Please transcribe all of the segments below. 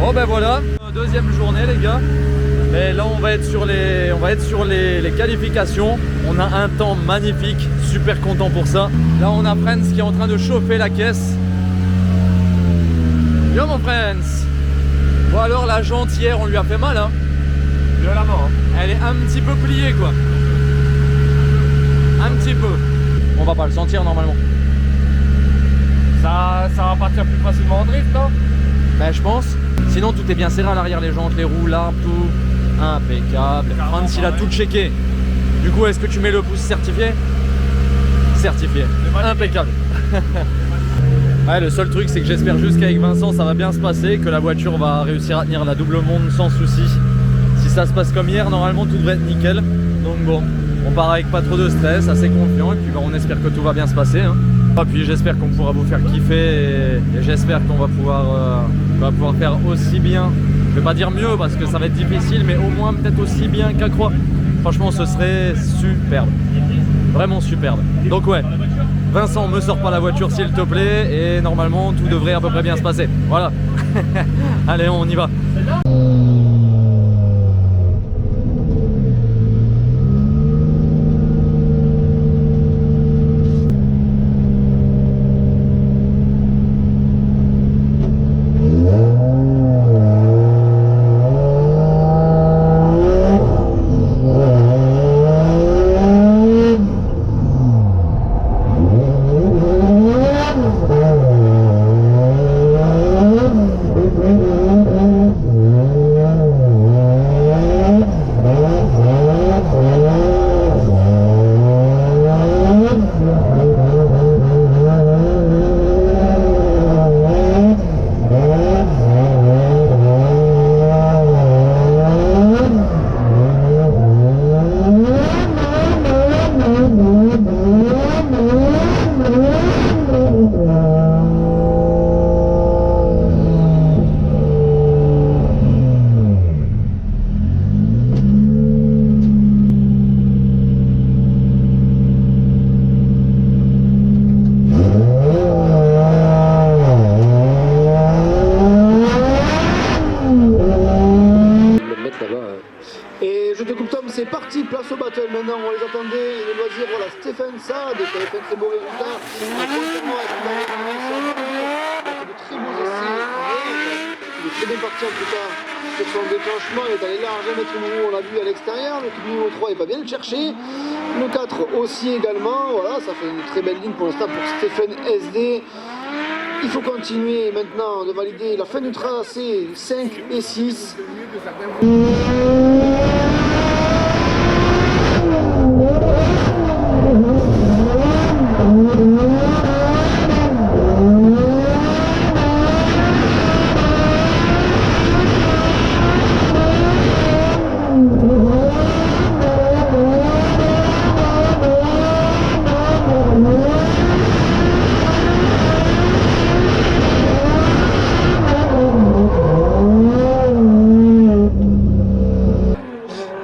Bon ben voilà, deuxième journée les gars. Et là on va être sur les qualifications. On a un temps magnifique, super content pour ça. Là on a Friends qui est en train de chauffer la caisse. Yo mon Friends. Bon alors la jante hier on lui a fait mal hein. Violemment hein. Elle est un petit peu pliée quoi. Un petit peu. On va pas le sentir normalement. Ça va partir plus facilement en drift non? Ben je pense. Sinon tout est bien serré à l'arrière, les jantes, les roues, l'arbre, tout. Impeccable. Franz il a tout checké. Du coup est-ce que tu mets le pouce certifié? Certifié. Impeccable. Ouais, le seul truc c'est que j'espère juste qu'avec Vincent ça va bien se passer, que la voiture va réussir à tenir la double monde sans souci. Si ça se passe comme hier, normalement tout devrait être nickel. Donc bon, on part avec pas trop de stress, assez confiant et puis on espère que tout va bien se passer hein. Et puis j'espère qu'on pourra vous faire kiffer et j'espère qu'on va pouvoir faire aussi bien. Je vais pas dire mieux parce que ça va être difficile, mais au moins peut-être aussi bien qu'à Croix. Franchement ce serait superbe. Vraiment superbe. Donc ouais, Vincent me sort pas la voiture s'il te plaît et normalement tout devrait à peu près bien se passer. Voilà. Allez on y va. C'est parti, place au battle maintenant, on les attendait, les loisirs, voilà, Stéphane Saad qui avait fait un très beau résultat, de très beaux essais, il est très bien parti en tout cas sur son déclenchement, il est allé large, 1 mètre numéro, on l'a vu à l'extérieur, le numéro 3 il va bien le chercher, le 4 aussi également, voilà, ça fait une très belle ligne pour l'instant pour Stéphane SD. Il faut continuer maintenant de valider la fin du tracé 5 et 6.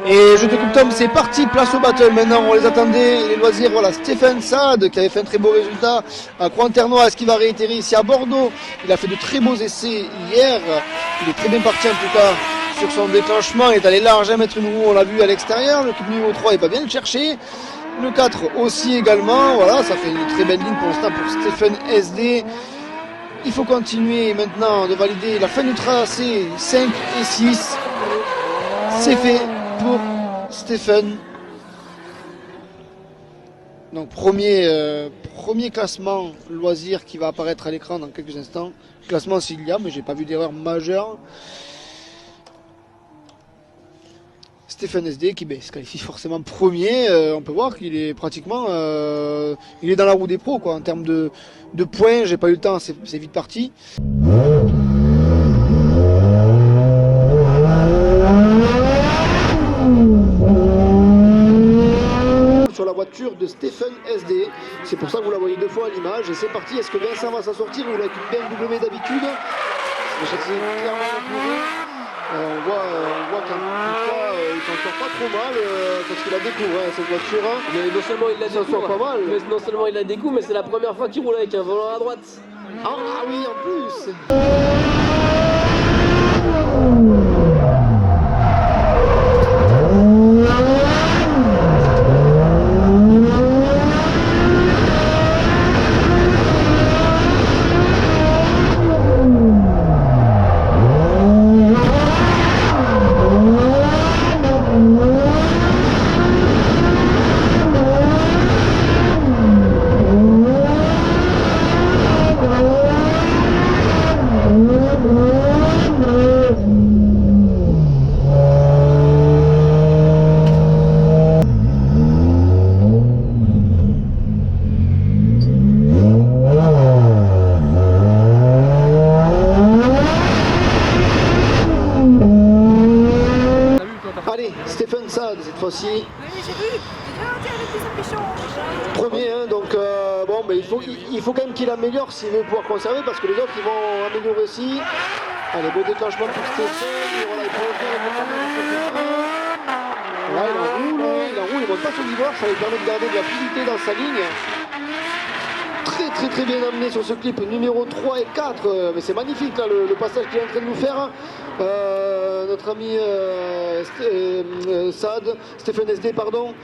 Et je te coupe Tom, c'est parti, place au battle maintenant, on les attendait, les loisirs, voilà, Stéphane Saad qui avait fait un très beau résultat à Croix-en-Ternois, est-ce qu'il va réitérer ici à Bordeaux? Il a fait de très beaux essais hier, il est très bien parti en tout cas sur son déclenchement, il est allé large, 1 mètre numéro, on l'a vu à l'extérieur, le numéro 3 il va bien le chercher, le 4 aussi également, voilà, ça fait une très belle ligne pour l'instant pour Stéphane SD. Il faut continuer maintenant de valider la fin du tracé 5 et 6, c'est fait pour Stéphane. Donc premier classement loisir qui va apparaître à l'écran dans quelques instants. Classement s'il y a, mais j'ai pas vu d'erreur majeure. Stéphane SD qui se qualifie forcément premier. On peut voir qu'il est pratiquement il est dans la roue des pros quoi. En termes de points, j'ai pas eu le temps, c'est vite parti. Sur la voiture de Stéphane SD, c'est pour ça que vous la voyez 2 fois à l'image et c'est parti. Est-ce que Vincent va s'en sortir ou avec une BMW d'habitude? On voit qu'en tout cas il s'en sort pas trop mal parce qu'il a des coups cette voiture. Mais non seulement il a des coups, pas mal. mais non seulement il a des coups, mais c'est la première fois qu'il roule avec un volant à droite. Ah oui, en plus. cette fois-ci. Oui, j'ai vu. J'ai avec des ambitions. Premier, hein, donc bon, mais il faut quand même qu'il améliore s'il veut pouvoir conserver parce que les autres ils vont améliorer aussi. Allez, beau déclenchement pour Stéphane. Voilà, il prolonge bien avec le voilà, il enroule, il monte pas sur l'ivoire, ça lui permet de garder de la fluidité dans sa ligne. Très bien amené sur ce clip numéro 3 et 4, mais c'est magnifique là, le passage qu'il est en train de nous faire. Notre ami Saad, Stéphane SD, pardon.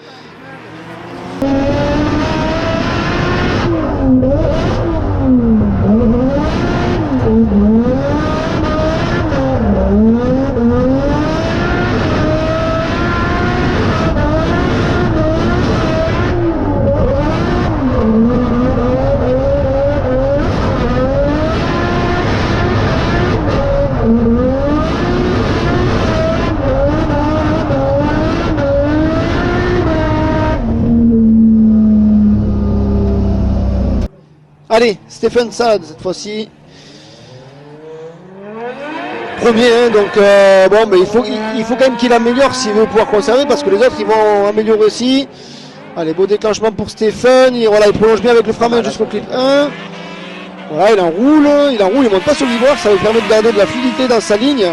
Allez, Stéphane Saad cette fois-ci. Premier, hein, donc bon, mais il faut quand même qu'il améliore s'il veut pouvoir conserver parce que les autres ils vont améliorer aussi. Allez, beau déclenchement pour Stéphane. Voilà, il prolonge bien avec le frein jusqu'au clip 1. Voilà, il enroule, il monte pas sur l'ivoire, ça lui permet de garder de la fluidité dans sa ligne.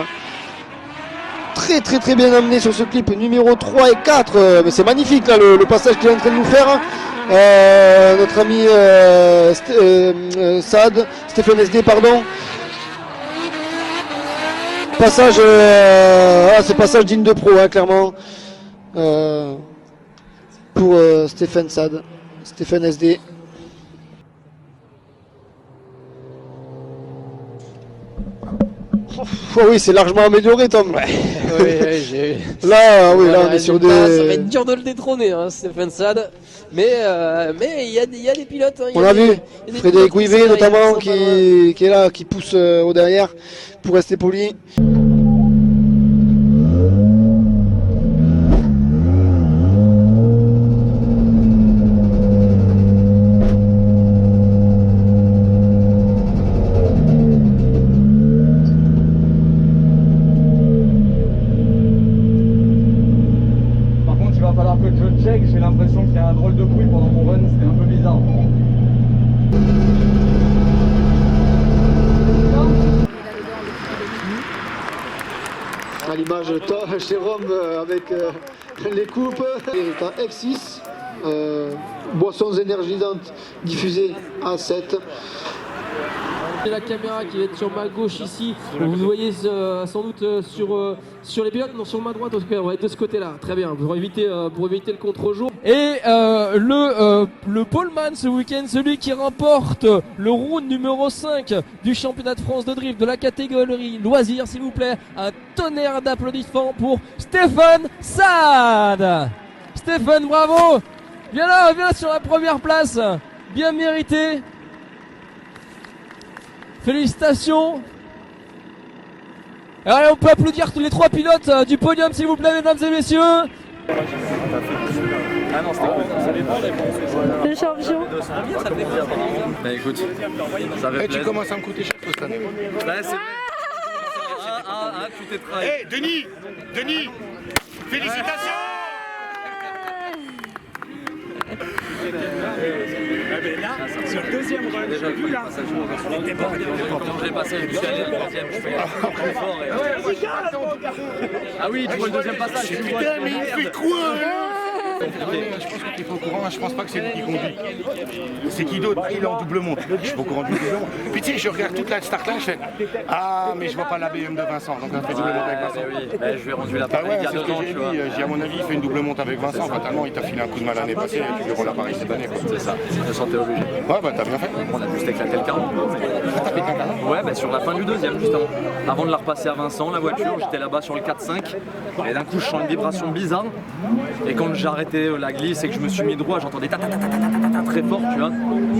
Très bien amené sur ce clip numéro 3 et 4, mais c'est magnifique là le passage qu'il est en train de nous faire. Notre ami Saad, Stéphane SD, pardon. Passage, c'est passage digne de pro, hein, clairement. Pour Stéphane Saad, Stéphane SD. Oh oui, c'est largement amélioré, Tom. Oui, j'ai. Là, oui, là, on est sur des. Ça va être dur de le détrôner, hein, Stéphane Saad. Mais il y a des pilotes. Hein, on a vu Frédéric Ouivet notamment qui est là, qui pousse au derrière pour rester poli. J'ai l'impression qu'il y a un drôle de bruit pendant mon run, c'était un peu bizarre. À l'image de Jérôme avec les coupes. C'est un X6, boissons énergisantes diffusées à 7. La caméra qui va être sur ma gauche ici, vous voyez sans doute sur les pilotes, non sur ma droite en tout cas, ouais, de ce côté là, très bien, pour éviter le contre-jour. Et le poleman ce week-end, celui qui remporte le round numéro 5 du championnat de France de drift de la catégorie loisirs, s'il vous plaît, un tonnerre d'applaudissements pour Stéphane Saad. Stéphane, bravo, viens là sur la première place, bien mérité. Félicitations. Allez, on peut applaudir tous les trois pilotes du podium s'il vous plaît, mesdames et messieurs. Ah non, c'était Le champion. Bah écoute, ça fait plaisir. Tu commences à me coûter cher cette année. Bah c'est vrai. Tu t'es trahi. Hé, Denis, félicitations. Sur le deuxième run, Déjà, j'ai vu là. Quand je l'ai passé, je me suis allé le troisième, je fais très fort. Ah oui, tu vois le deuxième passage. Putain, mais il fait quoi je pense qu'il faut au courant, je pense pas que c'est lui qui conduit. C'est qui d'autre? Il est en double monte. Je suis pas au courant du double monte. Puis tu sais, je regarde toute la start line, je fais ah, mais je vois pas la BM de Vincent. Donc on fait double monte avec Vincent. Oui, je lui ai rendu la Bah partie ouais, il y a c'est ce 2 que ans, j'ai tu vois. dit. J'ai à mon avis, il fait une double monte avec Vincent. Fatalement, il t'a filé un coup de mal l'année passée et tu lui rends l'appareil cette année. C'est ça, je me sentais obligé. Ouais, bah t'as bien fait. On a juste éclaté le carreau. Ouais, bah sur la fin du deuxième, justement. Avant de la repasser à Vincent, la voiture, j'étais là-bas sur le 4-5. Et d'un coup, je sens une vibration bizarre. Et quand j'ai arrêté la glisse et que je me suis mis droit, j'entendais ta très fort, tu vois.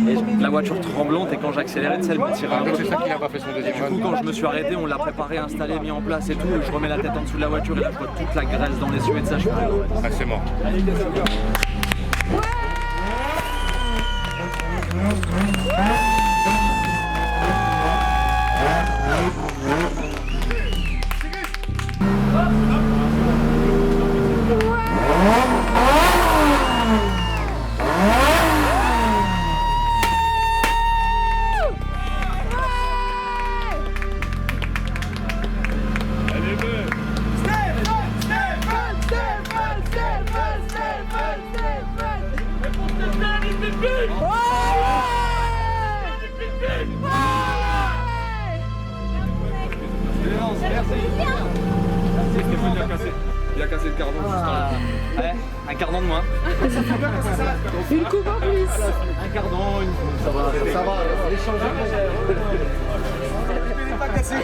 Et la voiture tremblante, et quand j'accélérais, elle me tirait un peu. C'est ça qu'il a pas fait son deuxième Du coup, quand je me suis arrêté, on l'a préparé, installé, mis en place et tout. Et je remets la tête en dessous de la voiture et là, je vois toute la graisse dans les yeux et de ça, je fais Ah, c'est mort. Il a cassé le cardan juste Ouais, un cardan de moins. Une coupe en plus. Un cardan, une coupe, ça va. pas cassé.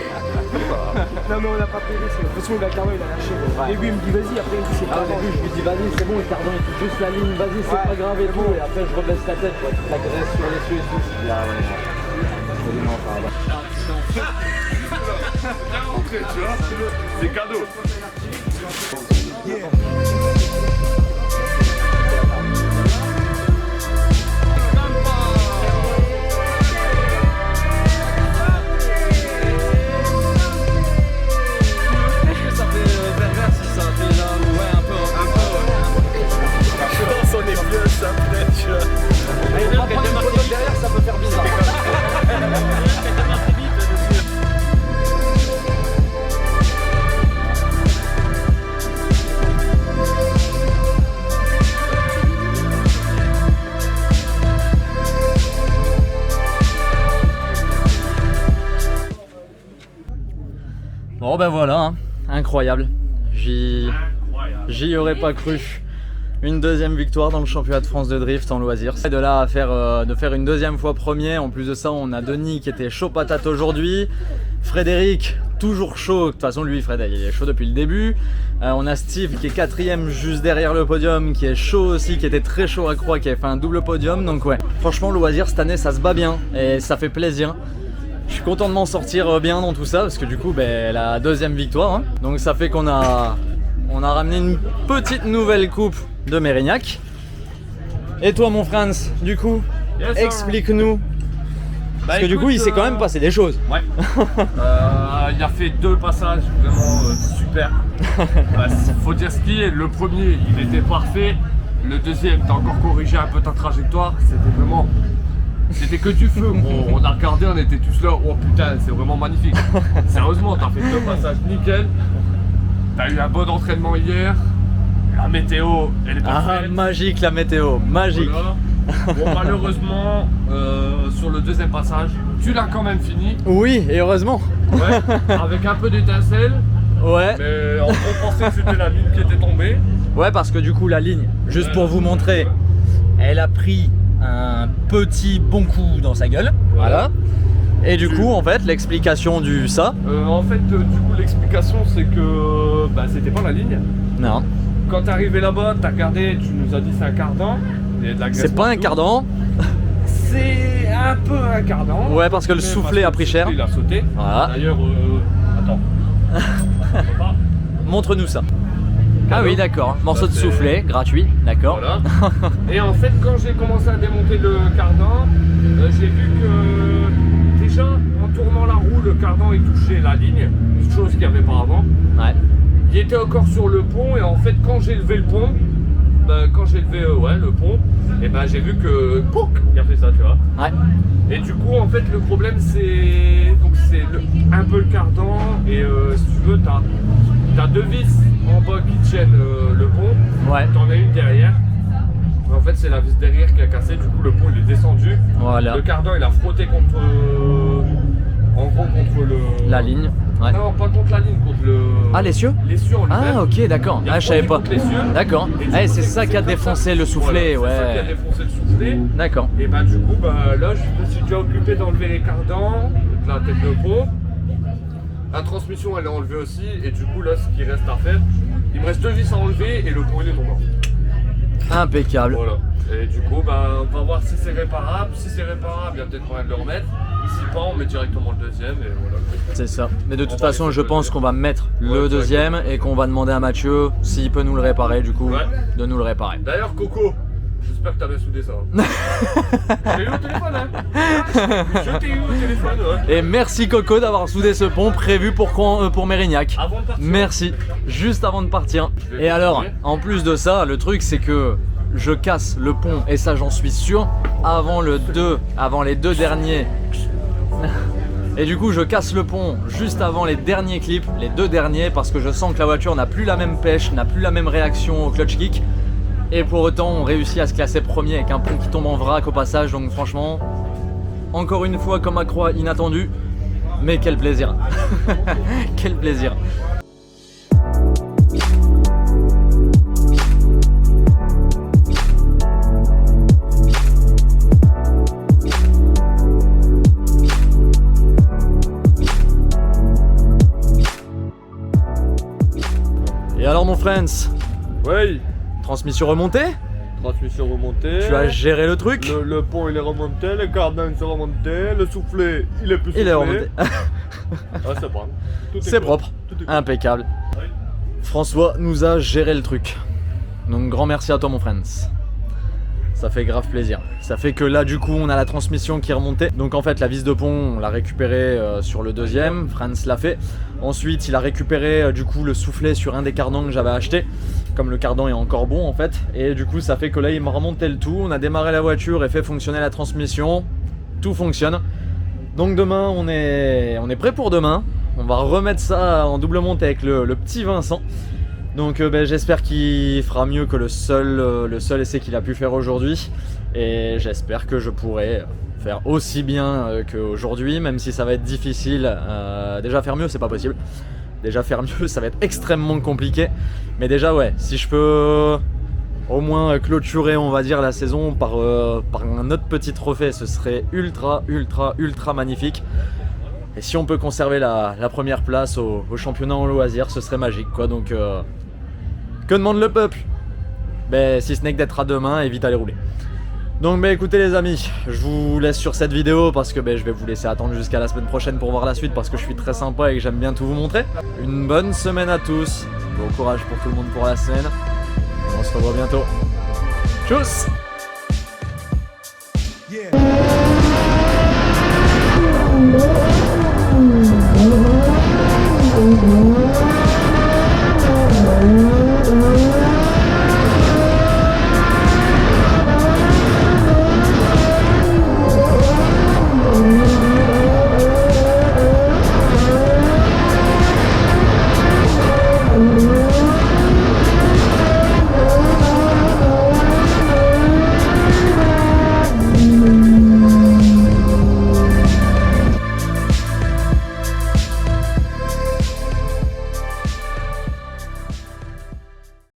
Non mais on l'a pas payé, c'est l'impression que le cardan il a lâché. Au début il me dit vas-y, après il me dit c'est pas Au début, je lui dis vas-y, c'est bon, le cardan il touche juste la ligne, vas-y, c'est pas grave et tout. Et après, je rebaisse la tête, toute la graisse sur les yeux et tout. Là, ouais, absolument pas. bien rentré, tu vois, c'est cadeau. Derrière, ça peut faire bizarre. Bon ben voilà, hein. Incroyable. J'y aurais pas cru. Une deuxième victoire dans le championnat de France de drift en loisirs. De là à faire une deuxième fois premier. En plus de ça, on a Denis qui était chaud patate aujourd'hui. Frédéric, toujours chaud. De toute façon, lui, Frédéric, il est chaud depuis le début. On a Steve qui est quatrième juste derrière le podium, qui est chaud aussi, qui était très chaud à Croix, qui avait fait un double podium. Donc ouais, franchement, loisirs cette année, ça se bat bien et ça fait plaisir. Je suis content de m'en sortir bien dans tout ça parce que du coup, la deuxième victoire. Hein. Donc ça fait qu'on a ramené une petite nouvelle coupe de Mérignac. Et toi mon Franz, du coup, explique-nous. Parce que du coup il s'est quand même passé des choses. Ouais. Il a fait 2 passages vraiment super. Faut dire ce qui est, le premier il était parfait. Le deuxième t'as encore corrigé un peu ta trajectoire. C'était que du feu. On a regardé, on était tous là. Oh putain, c'est vraiment magnifique. Sérieusement, t'as fait 2 passages nickel. T'as eu un bon entraînement hier. La météo, elle est parfaite. Magique la météo, magique. Voilà. Bon, malheureusement, sur le deuxième passage, tu l'as quand même fini. Oui, et heureusement. Ouais, avec un peu d'étincelle. Ouais. Mais on pensait que c'était la ligne qui était tombée. Ouais, parce que du coup, la ligne, juste pour vous montrer, elle a pris un petit bon coup dans sa gueule. Voilà. Et du coup, en fait, l'explication du ça. En fait, du coup, l'explication, c'est que c'était pas la ligne. Non. Quand t'es arrivé là-bas, t'as regardé, tu nous as dit c'est un cardan. C'est pas un cardan. C'est un peu un cardan. Ouais, parce que le soufflet a pris cher. Il a sauté. Voilà. D'ailleurs, attends. Montre-nous ça. Ah oui, d'accord. Morceau de soufflet, gratuit, d'accord. Voilà. Et en fait, quand j'ai commencé à démonter le cardan, j'ai vu que déjà, en tournant la roue, le cardan il touchait la ligne, chose qu'il n'y avait pas avant. Ouais. Il était encore sur le pont et en fait, quand j'ai levé le pont, le pont, et j'ai vu que pouc, il a fait ça, tu vois. Ouais. Et du coup, en fait, le problème c'est un peu le cardan et si tu veux, t'as 2 vis en bas qui tiennent le pont. Ouais. T'en as une derrière. En fait, c'est la vis derrière qui a cassé. Du coup, le pont il est descendu. Voilà. Le cardan il a frotté contre la ligne. Ouais. Non, pas contre la ligne, contre le. Ah, l'essieu? L'essieu en lui-même. Ah, ok, d'accord. Ah, je savais pas. D'accord. Ah, c'est ça qui a défoncé le soufflet, voilà, ouais. C'est ça qui a défoncé le soufflet. D'accord. Et du coup, là, je me suis déjà occupé d'enlever les cardans, la tête de pont. La transmission, elle est enlevée aussi. Et du coup, là, ce qui reste à faire, il me reste 2 vis à enlever et le pont il est tombant. Impeccable. Voilà. Et du coup, on va voir si c'est réparable. Si c'est réparable, il y a peut-être moyen de le remettre. Ici pas, on met directement le deuxième et voilà. C'est ça. Mais de toute façon, je pense qu'on va mettre le deuxième et qu'on va demander à Mathieu s'il peut nous le réparer, du coup, de nous le réparer. D'ailleurs, Coco, j'espère que t'as bien soudé ça. J'ai eu au téléphone, hein. Je t'ai eu au téléphone, ouais. Et merci Coco d'avoir soudé ce pont prévu pour Mérignac. Avant de partir. Merci. Juste avant de partir. Et alors, en plus de ça, le truc c'est que je casse le pont, et ça j'en suis sûr, avant les 2 derniers. Et du coup je casse le pont juste avant les derniers clips, les 2 derniers, parce que je sens que la voiture n'a plus la même pêche, n'a plus la même réaction au clutch kick. Et pour autant on réussit à se classer premier avec un pont qui tombe en vrac au passage. Donc franchement, encore une fois comme à Croix, inattendu. Mais quel plaisir. Quel plaisir. Et alors mon friends, Oui, transmission remontée? transmission remontée. Tu as géré le truc? Le pont il est remonté, le cardan il s'est remonté, le soufflet il est plus soufflé. Il est remonté. Ah, c'est bon. Tout est C'est cool. propre, Tout est cool. impeccable. Oui. François nous a géré le truc. Donc grand merci à toi mon friends. Ça fait grave plaisir. Ça fait que là du coup on a la transmission qui est remontée. Donc en fait la vis de pont on l'a récupérée sur le deuxième, Franz l'a fait. Ensuite il a récupéré du coup le soufflet sur un des cardans que j'avais acheté. Comme le cardan est encore bon en fait. Et du coup ça fait que là il m'a remonté le tout. On a démarré la voiture et fait fonctionner la transmission. Tout fonctionne. Donc demain on est prêt pour demain. On va remettre ça en double monte avec le petit Vincent. Donc j'espère qu'il fera mieux que le seul essai qu'il a pu faire aujourd'hui. Et j'espère que je pourrai faire aussi bien qu'aujourd'hui, même si ça va être difficile. Déjà faire mieux c'est pas possible. Déjà faire mieux ça va être extrêmement compliqué. Mais déjà ouais, si je peux au moins clôturer on va dire la saison par un autre petit trophée, ce serait ultra magnifique. Et si on peut conserver la première place au championnat en loisir, ce serait magique quoi. Donc que demande le peuple? Si ce n'est que d'être à deux mains et vite aller rouler. Donc écoutez les amis, je vous laisse sur cette vidéo parce que je vais vous laisser attendre jusqu'à la semaine prochaine pour voir la suite parce que je suis très sympa et que j'aime bien tout vous montrer. Une bonne semaine à tous, bon courage pour tout le monde pour la semaine. On se revoit bientôt. Tchuss!